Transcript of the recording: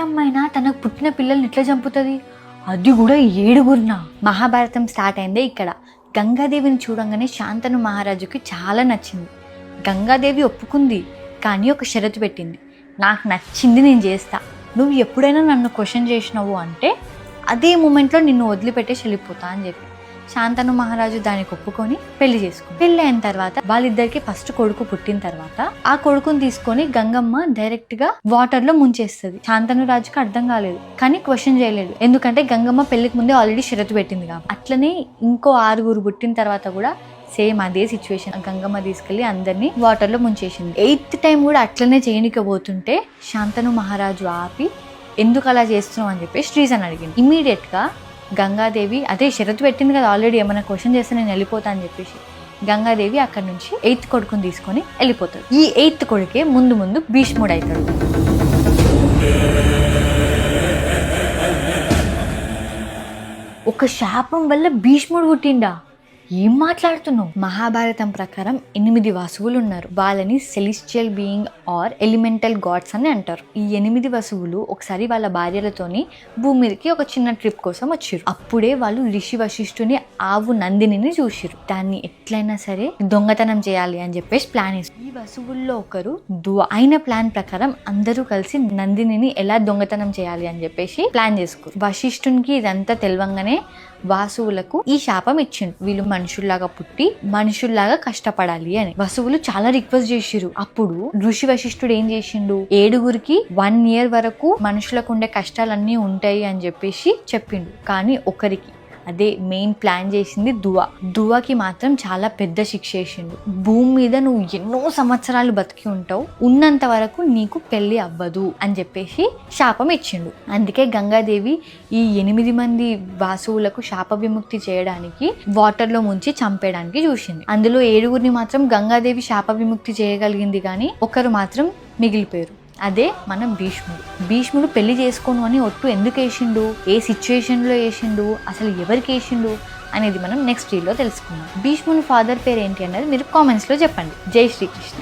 అమ్మాయినా తనకు పుట్టిన పిల్లల్ని ఎట్లా చంపుతుంది, అది కూడా 7గురినా? మహాభారతం స్టార్ట్ అయిందే ఇక్కడ. గంగాదేవిని చూడంగానే శాంతను మహారాజుకి చాలా నచ్చింది. గంగాదేవి ఒప్పుకుంది, కానీ ఒక షరతు పెట్టింది. నాకు నచ్చింది నేను చేస్తా, నువ్వు ఎప్పుడైనా నన్ను క్వశ్చన్ చేసినావు అంటే అదే మూమెంట్లో నిన్ను వదిలిపెట్టేసి వెళ్ళిపోతా అని చెప్పి శాంతను మహారాజు దానికి ఒప్పుకొని పెళ్లి చేసుకుంది. పెళ్లి అయిన తర్వాత వాళ్ళిద్దరికి ఫస్ట్ కొడుకు పుట్టిన తర్వాత ఆ కొడుకుని తీసుకొని గంగమ్మ డైరెక్ట్ గా వాటర్ లో ముంచేస్తుంది. శాంతను రాజుకి అర్థం కాలేదు, కానీ క్వశ్చన్ చేయలేదు, ఎందుకంటే గంగమ్మ పెళ్లికి ముందే ఆల్రెడీ షరతు పెట్టింది కాబట్టి. అట్లనే ఇంకో 6 పుట్టిన తర్వాత కూడా సేమ్ అదే సిచ్యువేషన్. గంగమ్మ తీసుకెళ్లి అందరినీ వాటర్ లో ముంచేసింది. 8th టైం కూడా అట్లనే చేయనికపోతుంటే శాంతను మహారాజు ఆపి ఎందుకు అలా చేస్తున్నావు అని చెప్పేసి రీజన్ అడిగింది. ఇమీడియట్ గా గంగాదేవి అదే షరతు పెట్టింది కదా ఆల్రెడీ, ఏమైనా క్వశ్చన్ చేస్తే నేను వెళ్ళిపోతా అని చెప్పేసి గంగాదేవి అక్కడ నుంచి 8th కొడుకుని తీసుకొని వెళ్ళిపోతాడు. ఈ 8th కొడుకే ముందు ముందు భీష్ముడు అవుతాడు. ఒక శాపం వల్ల భీష్ముడు పుట్టిండా? ఏం మాట్లాడుతున్నావు? మహాభారతం ప్రకారం 8 వసువులు ఉన్నారు. వాళ్ళని celestial being or elemental gods అని అంటారు. ఈ 8 వసువులు ఒకసారి వాళ్ళ భార్యలతోని భూమి మీదకి ఒక చిన్న ట్రిప్ కోసం వచ్చారు. అప్పుడే వాళ్ళు ఋషి వశిష్ఠుని ఆవు నందినిని చూసిరు. దాన్ని ఎట్లయినా సరే దొంగతనం చేయాలి అని చెప్పేసి ప్లాన్ వేసారు. ఈ వసువుల్లో ఒకరు దువ. అయిన ప్లాన్ ప్రకారం అందరూ కలిసి నందినిని ఎలా దొంగతనం చేయాలి అని చెప్పేసి ప్లాన్ చేసుకోరు. వశిష్ఠునికి ఇదంతా తెలవంగానే వాసువులకు ఈ శాపం ఇచ్చిండు, వీళ్ళు మనుషుల్లాగా పుట్టి మనుషుల్లాగా కష్టపడాలి అని. వసువులు చాలా రిక్వెస్ట్ చేసిరు. అప్పుడు ఋషి వశిష్ఠుడు ఏం చేసిండు, 7గురికి 1 year వరకు మనుషులకు ఉండే కష్టాలన్నీ ఉంటాయి అని చెప్పేసి చెప్పిండు. కానీ ఒకరికి, అదే మెయిన్ ప్లాన్ చేసింది దువ్వకి మాత్రం చాలా పెద్ద శిక్ష వేసిండు. భూమి మీద నువ్వు ఎన్నో సంవత్సరాలు బతికి ఉంటావు, ఉన్నంత వరకు నీకు పెళ్లి అవ్వదు అని చెప్పేసి శాపం ఇచ్చిండు. అందుకే గంగాదేవి ఈ 8 మంది వాసువులకు శాప విముక్తి చేయడానికి వాటర్ లో ముంచి చంపేయడానికి చూసింది. అందులో 7గురిని మాత్రం గంగాదేవి శాప విముక్తి చేయగలిగింది, కానీ ఒకరు మాత్రం మిగిలిపోయారు. అదే మన భీష్ముడు పెళ్లి చేసుకోను అని ఒట్టు ఎందుకు వేసిండు, ఏ సిచ్యువేషన్లో వేసిండు, అసలు ఎవరికి వేసిండు అనేది మనం నెక్స్ట్ వీడియోలో తెలుసుకుందాం. భీష్ముని ఫాదర్ పేరు ఏంటి అన్నది మీరు కామెంట్స్లో చెప్పండి. జై శ్రీకృష్ణ.